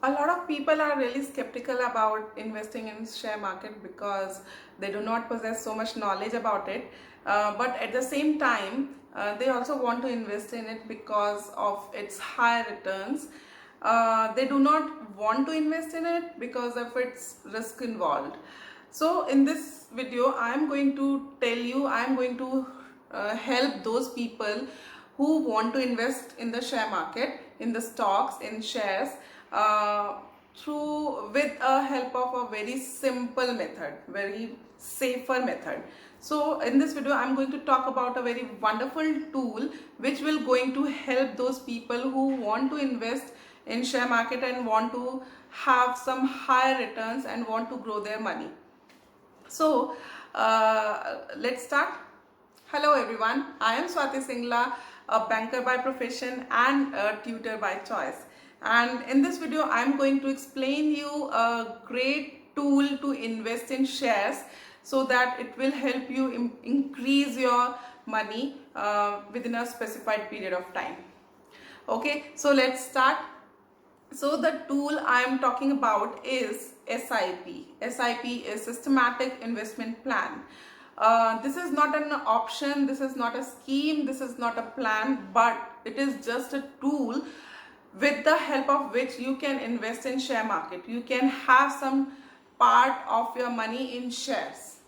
A lot of people are really skeptical about investing in share market because they do not possess so much knowledge about it. But at the same time, they also want to invest in it because of its high returns. They do not want to invest in it because of its risk involved. So in this video, I am going to tell you, I am going to help those people who want to invest in the share market, in the stocks, in shares, through with a help of a very simple method, very safer method. So in this video, I'm going to talk about a very wonderful tool which will going to help those people who want to invest in share market and want to have some higher returns and want to grow their money. So let's start. Hello everyone, I am Swati Singla, a banker by profession and a tutor by choice. And in this video, I am going to explain you a great tool to invest in shares so that it will help you increase your money within a specified period of time. Okay, so let's start. So the tool I am talking about is SIP. SIP is Systematic Investment Plan. This is not an option, this is not a scheme, this is not a plan, but it is just a tool with the help of which you can invest in share market. You can have some part of your money in shares.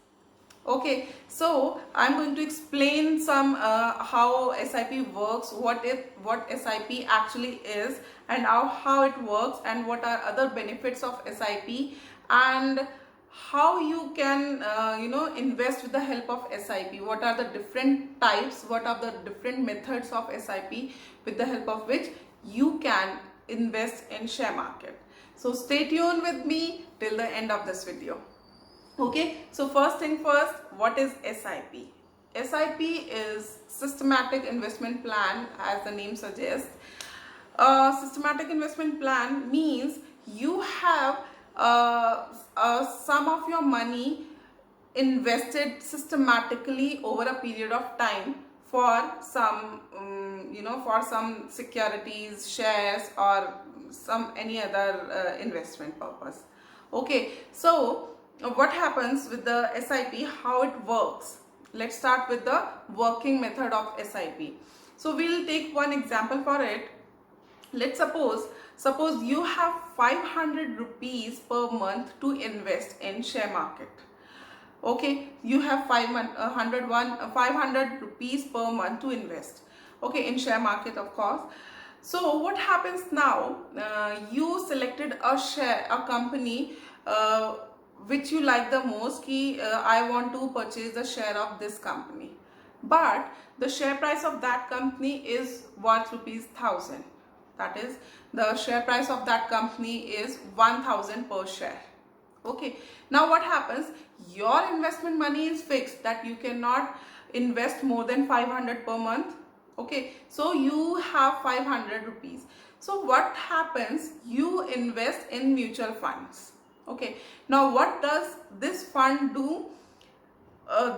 Okay, so I'm going to explain some how SIP works, what SIP actually is, and how it works, and what are other benefits of SIP, and how you can invest with the help of SIP. What are the different types? What are the different methods of SIP with the help of which you can invest in share market? So stay tuned with me till the end of this video. Okay, so first thing first, what is SIP? SIP is Systematic Investment Plan, as the name suggests. Systematic investment plan means you have sum of your money invested systematically over a period of time for some for some securities, shares, or some any other investment purpose. Okay, so what happens with the SIP, how it works? Let's start with the working method of SIP. So we'll take one example for it. Let's suppose you have 500 rupees per month to invest in share market. Okay, you have 500 rupees per month to invest, okay, in share market, of course. So what happens now? You selected a company which you like the most. I want to purchase the share of this company, but the share price of that company is worth ₹1,000. That is, the share price of that company is 1,000 per share. Okay, now what happens? Your investment money is fixed, that you cannot invest more than 500 per month. Okay, so you have 500 rupees. So what happens? You invest in mutual funds. Okay, now what does this fund do?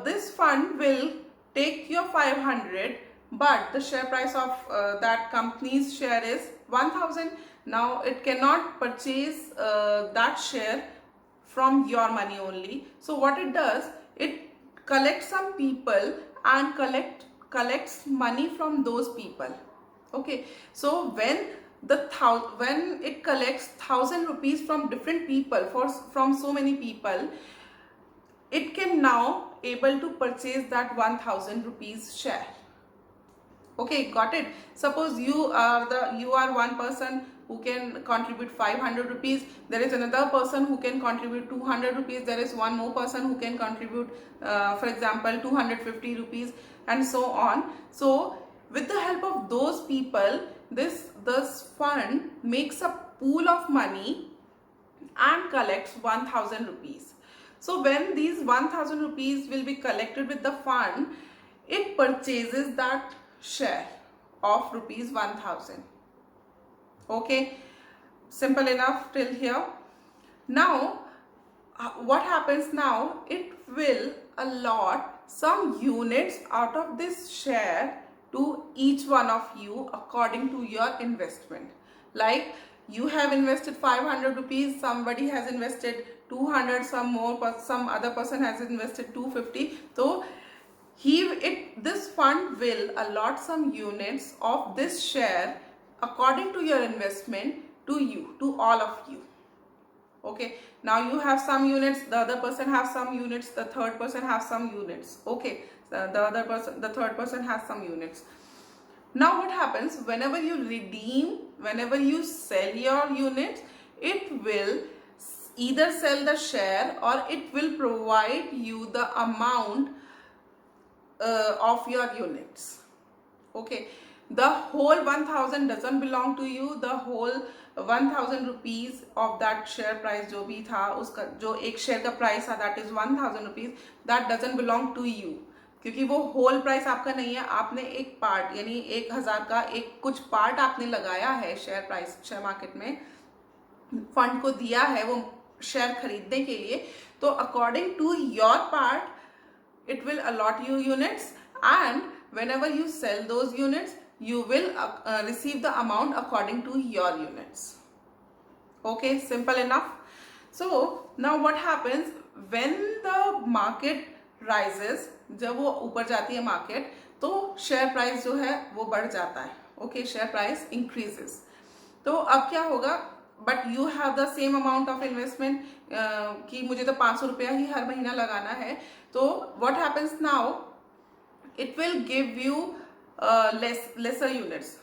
This fund will take your 500, but the share price of that company's share is 1,000. Now it cannot purchase that share from your money only. So what it does, it collects some people and collects money from those people. Okay, so when it collects 1,000 rupees from different people, from so many people, it can now able to purchase that 1,000 rupees share. Okay, got it? Suppose you are one person who can contribute 500 rupees. There is another person who can contribute 200 rupees. There is one more person who can contribute, for example, 250 rupees, and so on. So with the help of those people, this fund makes a pool of money and collects 1,000 rupees. So when these 1,000 rupees will be collected with the fund, it purchases that share of rupees 1,000. Okay, simple enough till here. Now what happens now? It will allot some units out of this share to each one of you according to your investment. Like you have invested 500 rupees, somebody has invested 200, some more, some other person has invested 250. So this fund will allot some units of this share according to your investment to you, to all of you. Okay, now you have some units, the other person have some units, the third person have some units. Okay, the third person has some units. Now what happens, whenever you redeem, whenever you sell your units, it will either sell the share or it will provide you the amount of your units. Okay, the whole 1000 doesn't belong to you. The whole 1000 rupees of that share price जो भी था, उसका जो एक share का price था, that is 1000 rupees, that doesn't belong to you, क्योंकि वो होल प्राइस आपका नहीं है. आपने एक पार्ट यानी 1000 का एक कुछ पार्ट आपने लगाया है शेयर प्राइस, शेयर मार्केट में फंड को दिया है वो शेयर खरीदने के लिए. तो according to your part it will allot you units, and whenever you sell those units you will receive the amount according to your units. Okay, simple enough. So now what happens when the market rises, जब वो ऊपर जाती है market, तो share price जो है वो बढ़ जाता है. Okay, share price increases. तो अब क्या होगा, but you have the same amount of investment, कि मुझे तो 500 रुपया ही हर महीना लगाना है. तो what happens now, it will give you lesser units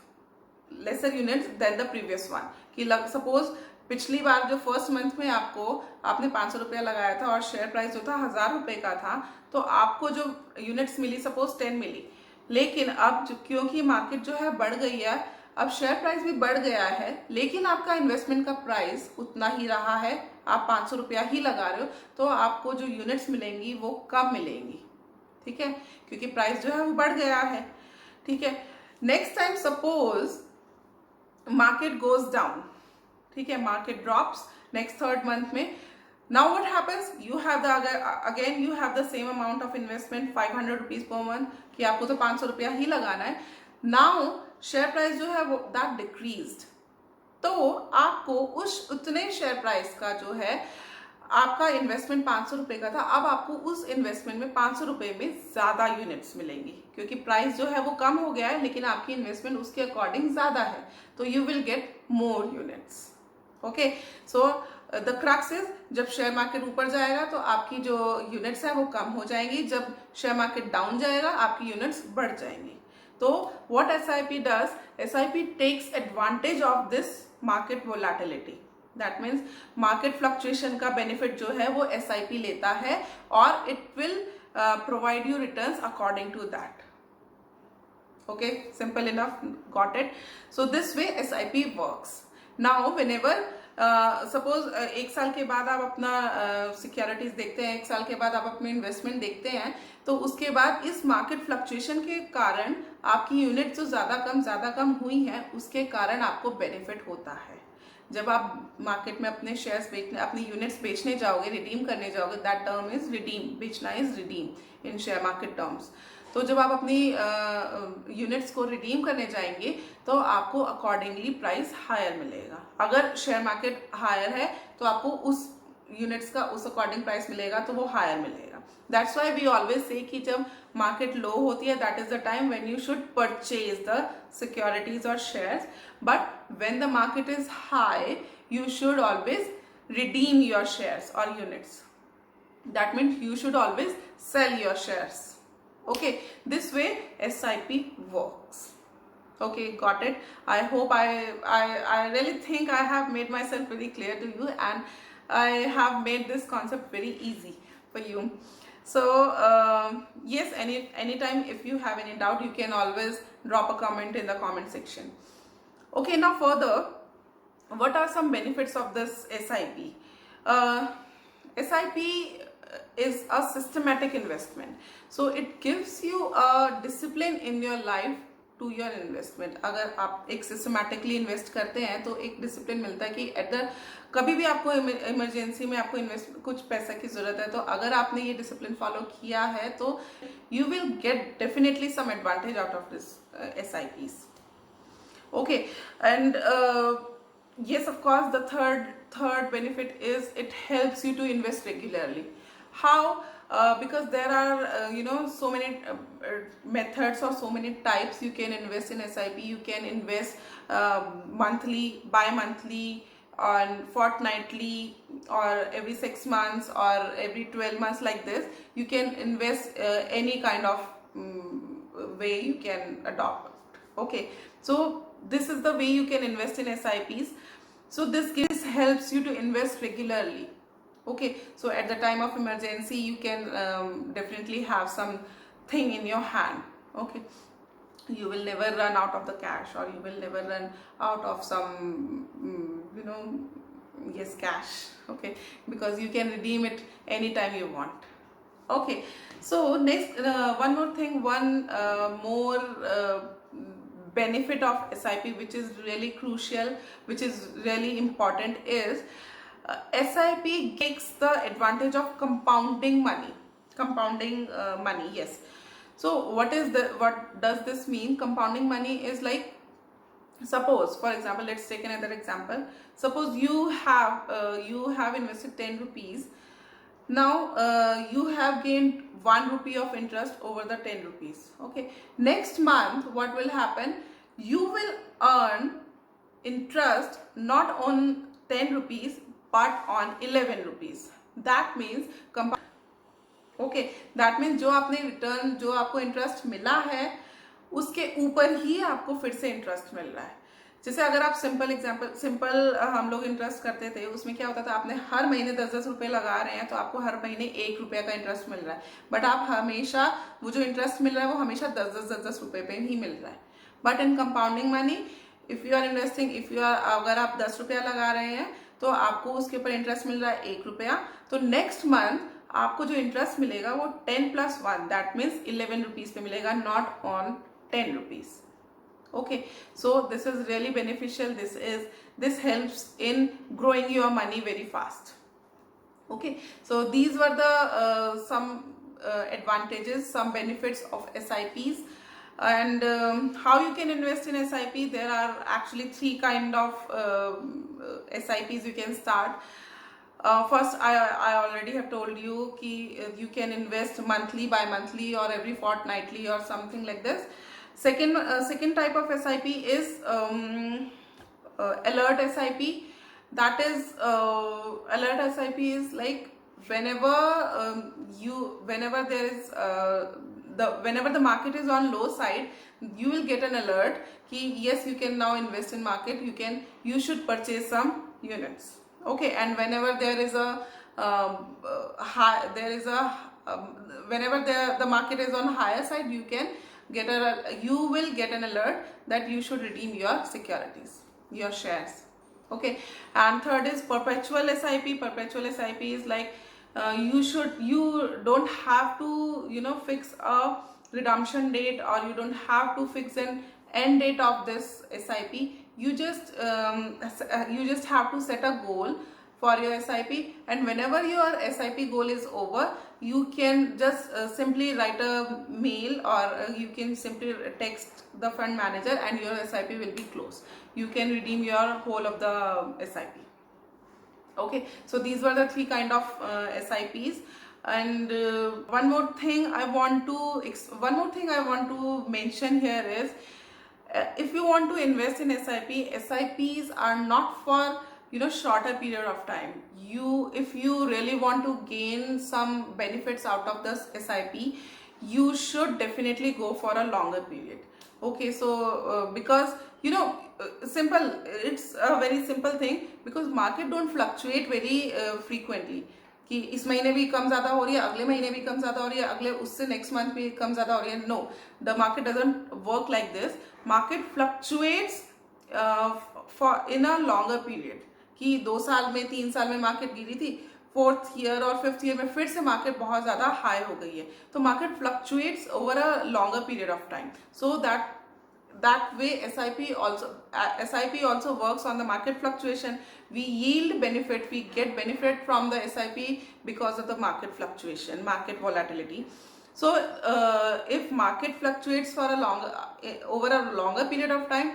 than the previous one. कि सपोज पिछली बार जो फर्स्ट मंथ में आपने 500 रुपया लगाया था और शेयर प्राइस जो था 1000 रुपए का था, तो आपको जो यूनिट्स मिली सपोज 10 मिली. लेकिन अब क्योंकि मार्केट जो है बढ़ गई है, अब शेयर प्राइस भी बढ़ गया है, लेकिन आपका इन्वेस्टमेंट का प्राइस उतना ही रहा है, आप 500 रुपया ही लगा रहे हो, तो आपको जो यूनिट्स मिलेंगी वो कम मिलेंगी. ठीक है, क्योंकि प्राइस जो है वो बढ़ गया है. ठीक है, next time suppose market goes down, ठीक है, market drops next third month में. Now what happens, you have again you have the same amount of investment 500 rupees per month, कि आपको तो 500 रुपया ही लगाना है. नाउ शेयर प्राइस जो है वो दैट डिक्रीज्ड, तो आपको उतने शेयर प्राइस का जो है, आपका इन्वेस्टमेंट 500 रुपए का था, अब आपको उस इन्वेस्टमेंट में 500 रुपए में ज्यादा यूनिट्स मिलेंगी, क्योंकि प्राइस जो है वो कम हो गया है, लेकिन आपकी इन्वेस्टमेंट उसके अकॉर्डिंग ज्यादा है, तो you will get more units. Okay, so the crux is, जब शेयर मार्केट ऊपर जाएगा तो आपकी जो यूनिट्स है वो कम हो जाएंगी, जब शेयर मार्केट डाउन जाएगा आपकी यूनिट्स बढ़ जाएंगी. तो what SIP does, SIP takes advantage of this market volatility. That means market fluctuation का बेनिफिट जो है वो SIP लेता है, और it will provide you returns according to that. Okay, simple enough, got it. So this way SIP works. Now whenever suppose 1 साल के बाद आप अपना सिक्योरिटीज देखते हैं, 1 साल के बाद आप अपने इन्वेस्टमेंट देखते हैं, तो उसके बाद इस मार्केट फ्लक्चुएशन के कारण आपकी यूनिट जो ज्यादा कम हुई है, उसके कारण आपको बेनिफिट होता है. जब आप मार्केट में अपने शेयर्स बेचने, अपनी यूनिट्स बेचने जाओगे, रिडीम करने जाओगे, दैट टर्म इज रिडीम, बेचना is redeem in share market terms. तो जब आप अपनी यूनिट्स को रिडीम करने जाएंगे तो आपको अकॉर्डिंगली प्राइस हायर मिलेगा. अगर शेयर मार्केट हायर है तो आपको उस यूनिट्स का उस अकॉर्डिंग प्राइस मिलेगा, तो वो हायर मिलेगा. That's why we always say कि जब मार्केट लो होती है, that is the time when you should purchase the securities और shares, but when the market is high you should always redeem your shares or units. That means you should always sell your shares. Okay, this way SIP works. Okay, got it. I hope I really think I have made myself very clear to you, and I have made this concept very easy for you. So yes, anytime if you have any doubt, you can always drop a comment in the comment section. Okay, now further, what are some benefits of this SIP? SIP is a systematic investment, so it gives you a discipline in your life to your investment. अगर आप एक systematically invest करते हैं तो एक discipline मिलता है कि कभी भी आपको इमरजेंसी में आपको कुछ पैसे की जरूरत है, तो अगर आपने ये डिसिप्लिन फॉलो किया है तो you will get definitely some advantage out of this SIPs. Okay, and yes, of course, the third benefit is it helps you to invest regularly. How? Because there are so many methods or so many types you can invest in SIP. You can invest monthly, bi-monthly, on fortnightly, or every 6 months, or every 12 months, like this. You can invest any kind of way you can adopt. Okay, so this is the way you can invest in SIPs. So this helps you to invest regularly. Okay, so at the time of emergency you can definitely have some thing in your hand. Okay, you will never run out of the cash, or you will never run out of some yes, cash. Okay, because you can redeem it anytime you want. Okay, so next, one more thing, one more benefit of SIP, which is really crucial, which is really important, is SIP takes the advantage of compounding money. Compounding money, yes. So what does this mean? Compounding money is like, suppose, for example, let's take another example. Suppose you have invested 10 rupees. Now you have gained 1 rupee of interest over the 10 rupees. Okay, next month what will happen? You will earn interest not on 10 rupees but on 11 rupees. That means okay, that means जो आपने return, जो आपको interest मिला है, उसके ऊपर ही आपको फिर से इंटरेस्ट मिल रहा है. जैसे अगर आप सिंपल हम लोग इंटरेस्ट करते थे, उसमें क्या होता था, आपने हर महीने 10-10 रुपए लगा रहे हैं तो आपको हर महीने 1 रुपया का इंटरेस्ट मिल रहा है. बट आप हमेशा वो जो इंटरेस्ट मिल रहा है वो हमेशा 10-10 रुपए पे ही मिल रहा है. But in compounding money, if you are investing, अगर आप 10 रुपया लगा रहे हैं तो आपको उसके ऊपर इंटरेस्ट मिल रहा है 1 रुपया. तो नेक्स्ट मंथ आपको जो इंटरेस्ट मिलेगा वो 10 + 1, दैट मीन्स 11 रुपीज पे मिलेगा, not on 10 rupees. Okay, so this is really beneficial. This helps in growing your money very fast. Okay, so these were the some advantages, some benefits of SIPs. And how you can invest in SIP? There are actually 3 kind of SIPs you can start. First, I already have told you कि you can invest monthly, bi-monthly, or every fortnightly, or something like this. Second type of SIP is alert SIP. That is, alert SIP is like whenever there is whenever the market is on low side, you will get an alert कि yes, you can now invest in market. You should purchase some units. Okay, and whenever there is a whenever the market is on higher side, you will get an alert that you should redeem your securities, your shares. Okay, and third is perpetual SIP. Perpetual SIP is like you don't have to fix a redemption date, or you don't have to fix an end date of this SIP. You just have to set a goal for your SIP, and whenever your SIP goal is over, you can just simply write a mail, or you can simply text the fund manager, and your SIP will be closed. You can redeem your whole of the SIP. Okay, so these were the 3 kind of SIPs. And one more thing I want to mention here is, if you want to invest in SIPs are not for shorter period of time. If you really want to gain some benefits out of this SIP, you should definitely go for a longer period. Okay, so because simple, it's a very simple thing, because market don't fluctuate very frequently कि इस महीने भी कम ज़्यादा हो रही है, अगले महीने भी कम ज़्यादा हो रही है, अगले उससे नेक्स्ट मंथ भी कम ज़्यादा हो रही है. No, the market doesn't work like this. Market fluctuates for in a longer period, कि 2 साल में, 3 साल में मार्केट गिरी थी, 4th ईयर और 5th ईयर में फिर से मार्केट बहुत ज़्यादा हाई हो गई है. तो market fluctuates over a longer period of time. So that way SIP also works on the market fluctuation. We yield benefit, we get benefit from the SIP because of the market fluctuation, market volatility. So if market fluctuates for over a longer period of time,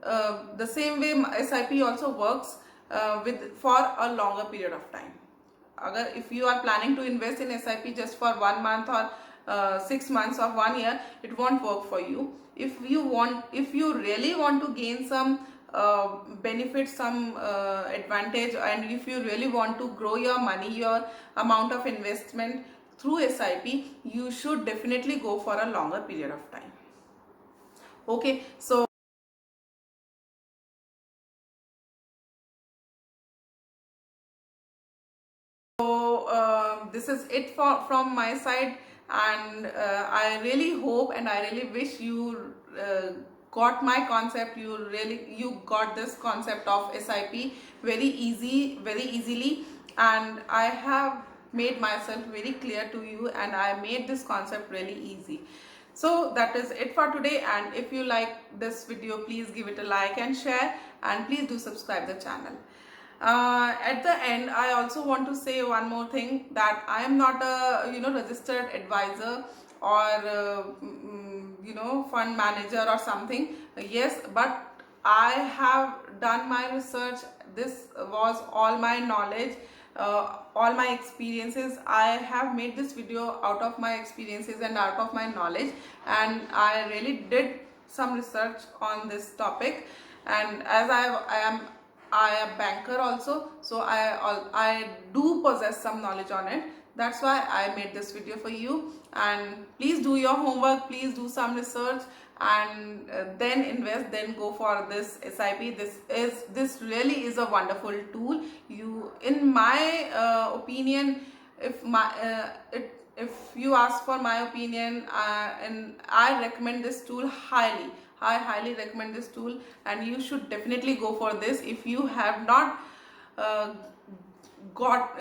the same way SIP also works with for a longer period of time. If you are planning to invest in SIP just for 1 month or 6 months or 1 year, it won't work for you. If you really want to gain some benefit, some advantage, and if you really want to grow your money, your amount of investment through SIP, you should definitely go for a longer period of time. Okay, so this is it from my side, and I really hope and I really wish you got my concept. You got this concept of SIP very easily, and I have made myself very clear to you, and I made this concept really easy. So that is it for today, and if you like this video, please give it a like and share, and please do subscribe the channel. At the end, I also want to say one more thing, that I am not a registered advisor or fund manager or something. Yes, but I have done my research. This was all my knowledge, all my experiences. I have made this video out of my experiences and out of my knowledge, and I really did some research on this topic. And as I am a banker also, so I do possess some knowledge on it. That's why I made this video for you. And please do your homework, please do some research, and then invest, then go for this SIP. This really is a wonderful tool. In my opinion, if you ask for my opinion, and I recommend this tool highly. I highly recommend this tool, and you should definitely go for this. If you have not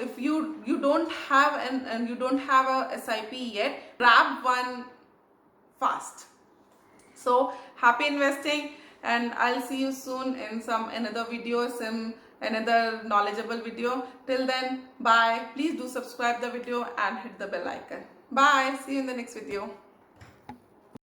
if you don't have and you don't have a SIP yet, grab one fast. So happy investing, and I'll see you soon in another video, another knowledgeable video. Till then, bye. Please do subscribe the video and hit the bell icon. Bye. See you in the next video.